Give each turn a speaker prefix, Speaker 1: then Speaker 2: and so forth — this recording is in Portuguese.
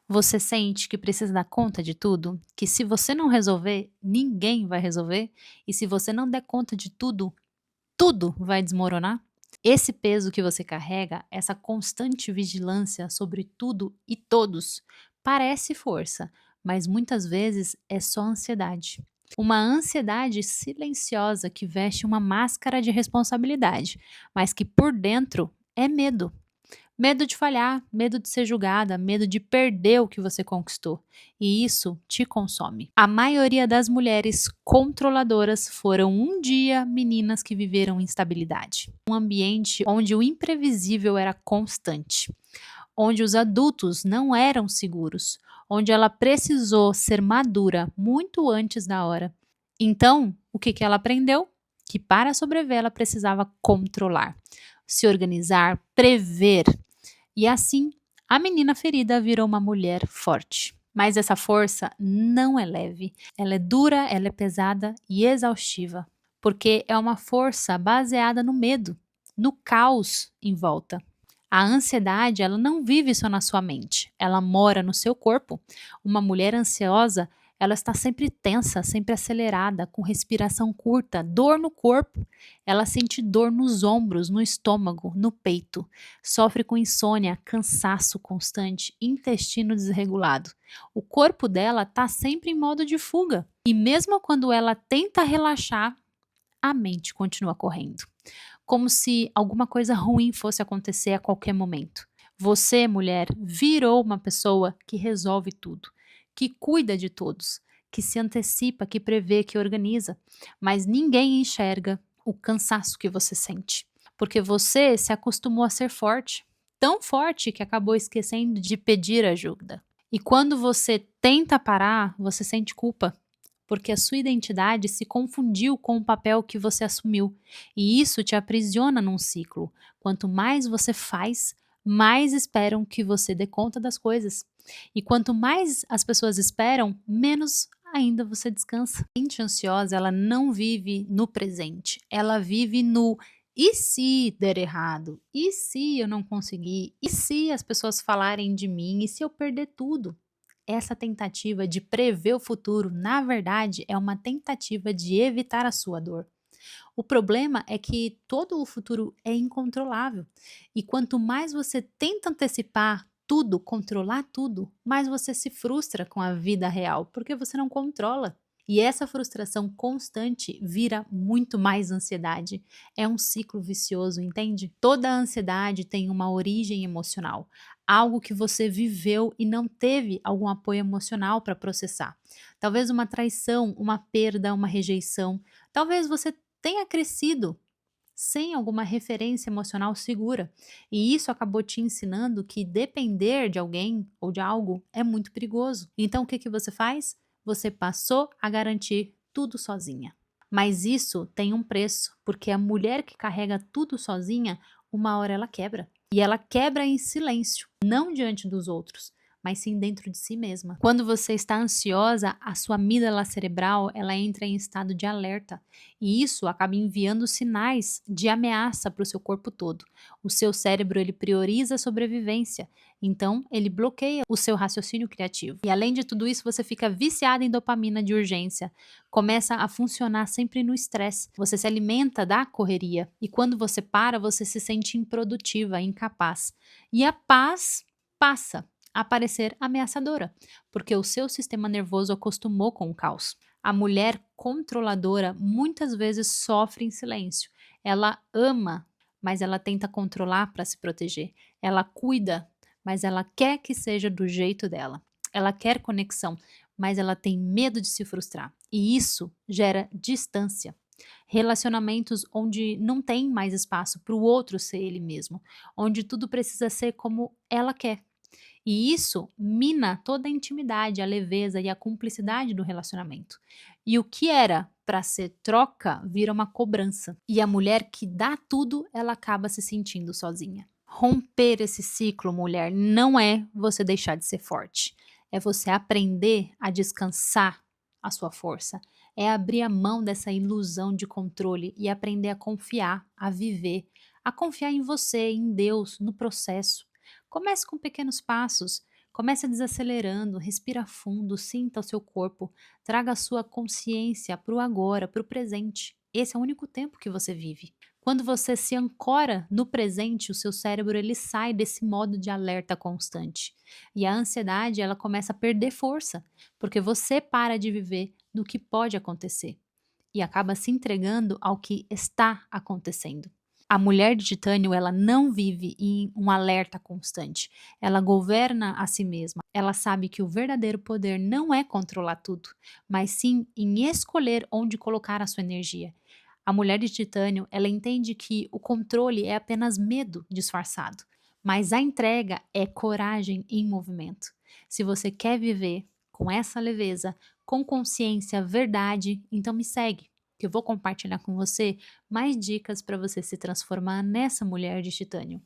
Speaker 1: Você sente que precisa dar conta de tudo? Que se você não resolver, ninguém vai resolver? E se você não der conta de tudo, tudo vai desmoronar? Esse peso que você carrega, essa constante vigilância sobre tudo e todos, parece força, mas muitas vezes é só ansiedade. Uma ansiedade silenciosa que veste uma máscara de responsabilidade, mas que por dentro é medo. Medo de falhar, medo de ser julgada, medo de perder o que você conquistou. E isso te consome. A maioria das mulheres controladoras foram um dia meninas que viveram instabilidade. Um ambiente onde o imprevisível era constante, onde os adultos não eram seguros, onde ela precisou ser madura muito antes da hora. Então, o que ela aprendeu? Que para sobreviver ela precisava controlar, se organizar, prever, e assim, a menina ferida virou uma mulher forte. Mas essa força não é leve. Ela é dura, ela é pesada e exaustiva. Porque é uma força baseada no medo, no caos em volta. A ansiedade, ela não vive só na sua mente, ela mora no seu corpo. Uma mulher ansiosa, ela está sempre tensa, sempre acelerada, com respiração curta, dor no corpo. Ela sente dor nos ombros, no estômago, no peito. Sofre com insônia, cansaço constante, intestino desregulado. O corpo dela está sempre em modo de fuga. E mesmo quando ela tenta relaxar, a mente continua correndo, como se alguma coisa ruim fosse acontecer a qualquer momento. Você, mulher, virou uma pessoa que resolve tudo, que cuida de todos, que se antecipa, que prevê, que organiza, mas ninguém enxerga o cansaço que você sente, porque você se acostumou a ser forte, tão forte que acabou esquecendo de pedir ajuda. E quando você tenta parar, você sente culpa, porque a sua identidade se confundiu com o papel que você assumiu, e isso te aprisiona num ciclo. Quanto mais você faz, mais esperam que você dê conta das coisas. E quanto mais as pessoas esperam, menos ainda você descansa. A mente ansiosa, ela não vive no presente, ela vive no e se der errado? E se eu não conseguir? E se as pessoas falarem de mim? E se eu perder tudo? Essa tentativa de prever o futuro, na verdade, é uma tentativa de evitar a sua dor. O problema é que todo o futuro é incontrolável. E quanto mais você tenta antecipar tudo, controlar tudo, mais você se frustra com a vida real, porque você não controla. E essa frustração constante vira muito mais ansiedade. É um ciclo vicioso, entende? Toda ansiedade tem uma origem emocional, algo que você viveu e não teve algum apoio emocional para processar. Talvez uma traição, uma perda, uma rejeição. Talvez você tenha crescido sem alguma referência emocional segura. E isso acabou te ensinando que depender de alguém ou de algo é muito perigoso. Então o que você faz? Você passou a garantir tudo sozinha. Mas isso tem um preço, porque a mulher que carrega tudo sozinha, uma hora ela quebra. E ela quebra em silêncio, não diante dos outros, mas sim dentro de si mesma. Quando você está ansiosa, a sua amígdala cerebral, ela entra em estado de alerta, e isso acaba enviando sinais de ameaça para o seu corpo todo. O seu cérebro, ele prioriza a sobrevivência, então ele bloqueia o seu raciocínio criativo. E além de tudo isso, você fica viciada em dopamina de urgência, começa a funcionar sempre no estresse. Você se alimenta da correria, e quando você para, você se sente improdutiva, incapaz. E a paz passa a parecer ameaçadora, porque o seu sistema nervoso acostumou com o caos. A mulher controladora muitas vezes sofre em silêncio. Ela ama, mas ela tenta controlar para se proteger. Ela cuida, mas ela quer que seja do jeito dela. Ela quer conexão, mas ela tem medo de se frustrar. E isso gera distância. Relacionamentos onde não tem mais espaço para o outro ser ele mesmo, onde tudo precisa ser como ela quer. E isso mina toda a intimidade, a leveza e a cumplicidade do relacionamento. E o que era para ser troca vira uma cobrança. E a mulher que dá tudo, ela acaba se sentindo sozinha. Romper esse ciclo, mulher, não é você deixar de ser forte. É você aprender a descansar a sua força. É abrir a mão dessa ilusão de controle e aprender a confiar, a viver, a confiar em você, em Deus, no processo. Comece com pequenos passos. Comece desacelerando, respira fundo, sinta o seu corpo, traga a sua consciência para o agora, para o presente. Esse é o único tempo que você vive. Quando você se ancora no presente, o seu cérebro ele sai desse modo de alerta constante. E a ansiedade, ela começa a perder força, porque você para de viver no que pode acontecer e acaba se entregando ao que está acontecendo. A mulher de titânio, ela não vive em um alerta constante. Ela governa a si mesma. Ela sabe que o verdadeiro poder não é controlar tudo, mas sim em escolher onde colocar a sua energia. A mulher de titânio, ela entende que o controle é apenas medo disfarçado, mas a entrega é coragem em movimento. Se você quer viver com essa leveza, com consciência, verdade, então me segue, que eu vou compartilhar com você mais dicas para você se transformar nessa mulher de titânio.